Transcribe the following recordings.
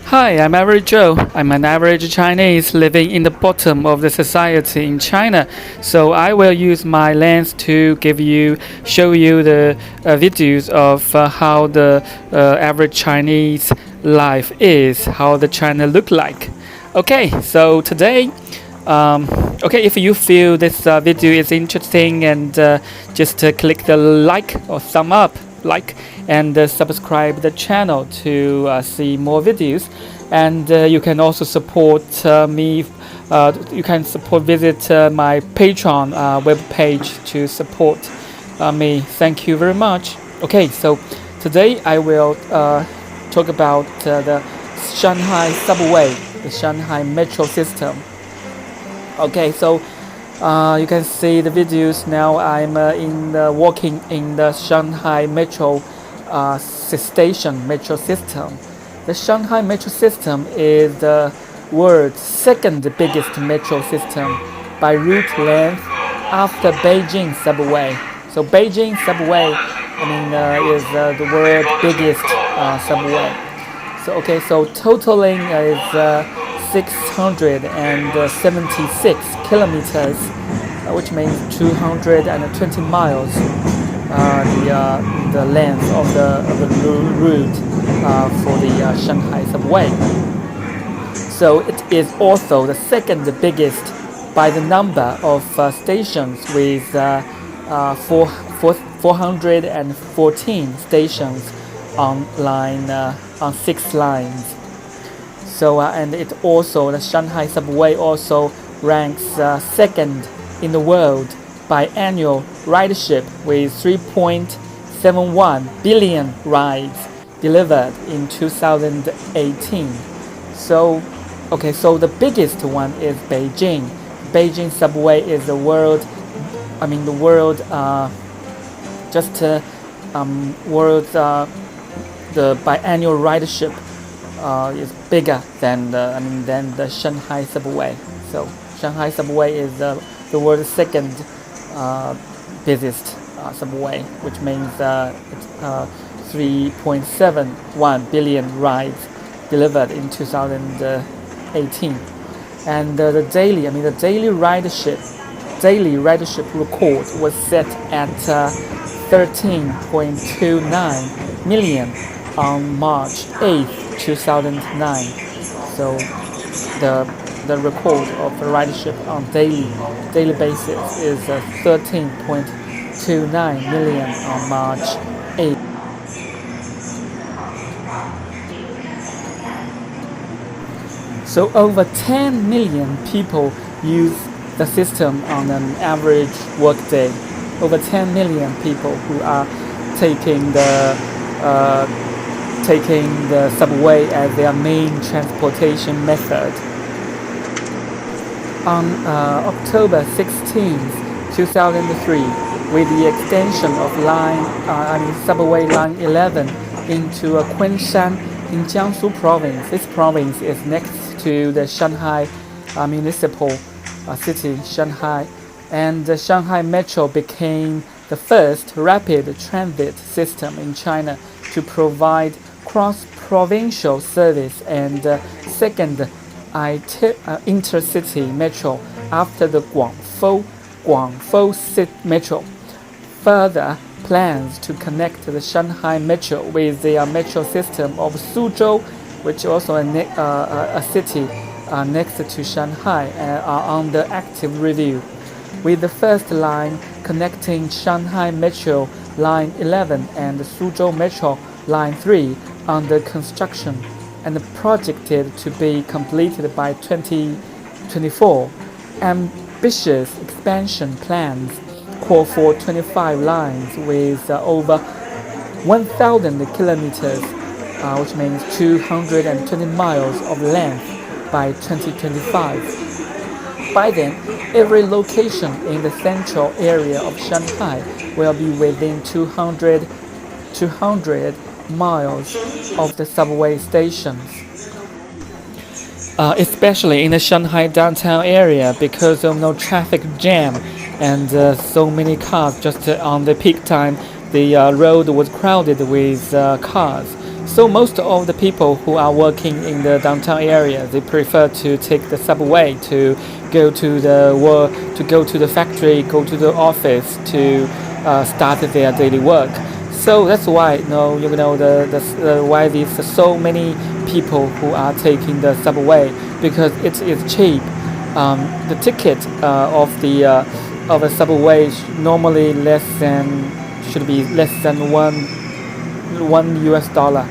Hi, I'm Average Joe. I'm an average Chinese living in the bottom of the society in China. So I will use my lens to show you the videos of how the average Chinese life is, how the China look like. Okay, so today, if you feel this video is interesting and just click the like or thumb up like and subscribe the channel to see more videos, and you can also support me. You can visit my Patreon web page to support me. Thank you very much. Okay, so today I will talk about the Shanghai subway, the Shanghai metro system. Okay, so you can see the videos now. I'm walking in the Shanghai metro metro system. The Shanghai metro system is the world's second biggest metro system by route length after Beijing subway. So Beijing subway, is the world's biggest subway. So totaling is 676 kilometers, which means 220 miles. The length of the route for the Shanghai subway. So it is also the second biggest by the number of stations, with 414 stations on 6 lines. So and the Shanghai subway also ranks second in the world by annual ridership, with 3.71 billion rides delivered in 2018. So the biggest one is Beijing. Beijing subway is the world the biannual ridership is bigger than the Shanghai subway. So Shanghai subway is the world's second busiest subway, which means it's 3.71 billion rides delivered in 2018. And the daily ridership record was set at 13.29 million on March 8th, 2009. So the record of the ridership on daily basis is 13.29 million on March 8th. So over 10 million people use the system on an average workday. Over 10 million people who are taking the subway as their main transportation method. On October 16th, 2003, with the extension of subway line 11 into Kunshan in Jiangsu province. This province is next to the Shanghai municipal city, Shanghai, and the Shanghai Metro became the first rapid transit system in China to provide cross-provincial service and second intercity metro after the Guangzhou City Metro. Further plans to connect the Shanghai Metro with the metro system of Suzhou, which also a city next to Shanghai, are under active review, with the first line connecting Shanghai Metro Line 11 and Suzhou Metro Line 3 under construction and projected to be completed by 2024. Ambitious expansion plans call for 25 lines with over 1,000 kilometers, which means 220 miles of length by 2025. By then, every location in the central area of Shanghai will be within 200 miles of the subway stations. Especially in the Shanghai downtown area, because of no traffic jam and so many cars just on the peak time, the road was crowded with cars. So most of the people who are working in the downtown area, they prefer to take the subway to go to the work, to go to the factory, go to the office to start their daily work. So that's why why there's so many people who are taking the subway, because it is cheap. The ticket of a subway normally should be less than one US dollar.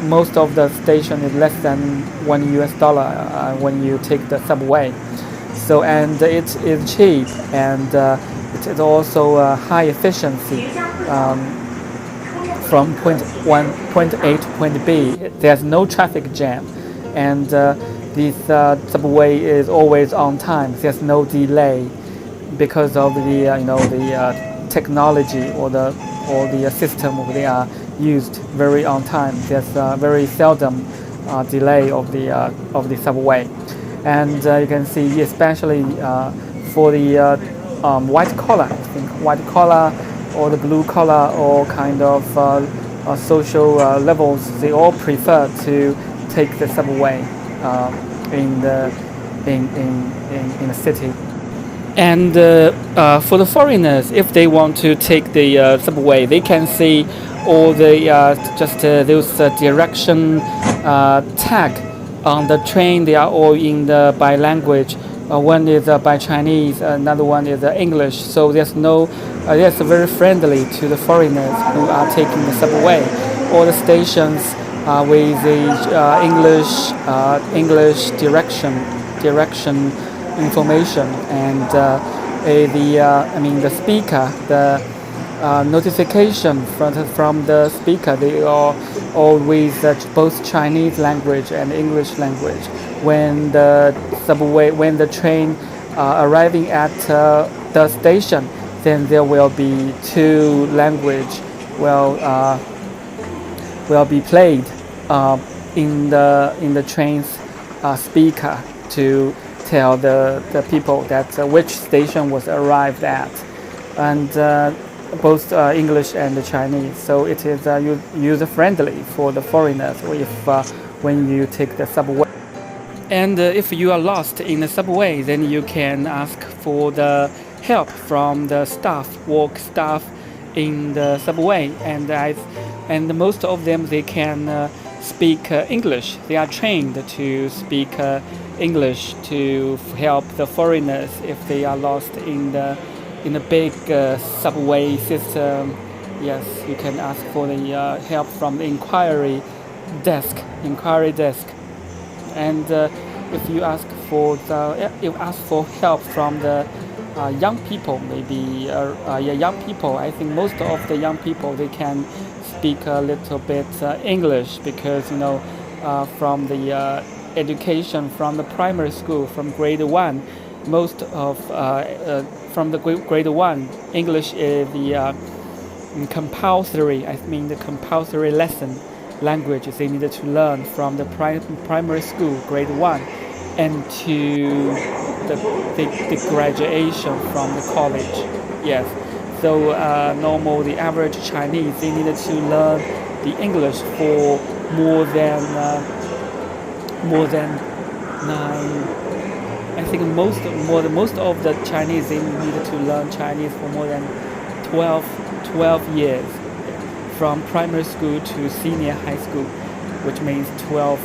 Most of the station is less than $1 when you take the subway. So, and it is cheap, and it is also high efficiency. From point A to point B, there's no traffic jam, and this subway is always on time. There's no delay because of the technology or the system they are used very on time. There's very seldom delay of the subway, and you can see especially for the white collar, I think white collar or the blue collar or kind of social levels, they all prefer to take the subway in the city. And for the foreigners, if they want to take the subway, they can see all the those direction tag on the train. They are all in the by language. One is by Chinese, another one is English. So there's very friendly to the foreigners who are taking the subway. All the stations with the English direction information, and the speaker, the notification from the speaker, they are always both Chinese language and English language. When the train arriving at the station, then there will be two language will be played in the train's speaker to tell the people that which station was arrived at, and both English and Chinese. So it is user friendly for the foreigners when you take the subway. And if you are lost in the subway, then you can ask for the help from the work staff in the subway, and most of them, they can speak English. They are trained to speak English to help the foreigners if they are lost in the big subway system. Yes, you can ask for the help from the inquiry desk, and if you ask for help from the young people, maybe young people. I think most of the young people, they can speak a little bit English, because from the education from the primary school, from grade 1, most of from the grade 1, English is the compulsory. The compulsory lesson language they needed to learn from the primary school, grade 1, and to the graduation from the college. Yes. So the average Chinese, they needed to learn the English for more than 9. I think most of the Chinese, they needed to learn Chinese for more than 12 years, from primary school to senior high school, which means 12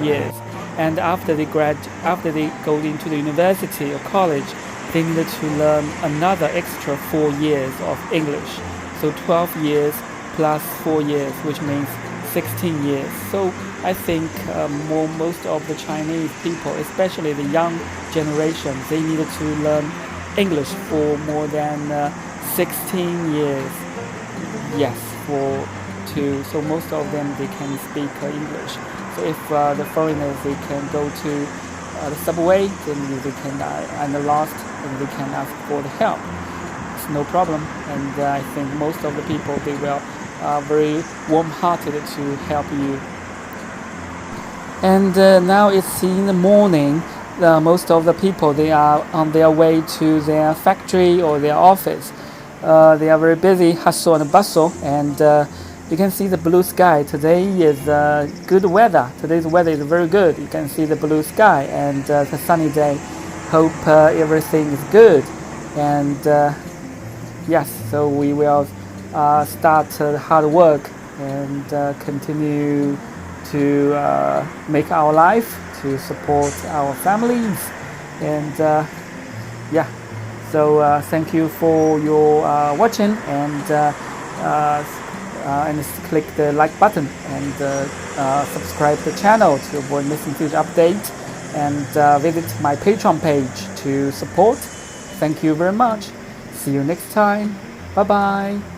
years. And after they go into the university or college, they needed to learn another extra 4 years of English. So 12 years plus 4 years, which means 16 years. So I think most of the Chinese people, especially the young generation, they needed to learn English for more than 16 years. Yes, so most of them, they can speak English. So if the foreigners, they can go to the subway, then they can and the lost, and they can ask for the help. It's no problem, and I think most of the people, they will very warm-hearted to help you. And now it's in the morning. Most of the people, they are on their way to their factory or their office. They are very busy, hustle and bustle, and You can see the blue sky. Today is good weather. Today's weather is very good. You can see the blue sky and the sunny day. Hope everything is good. And yes, so we will start hard work and continue to make our life, to support our families. And yeah, so thank you for your watching, and click the like button and subscribe the channel to avoid missing future updates, and visit my Patreon page to support. Thank you very much. See you next time. Bye bye.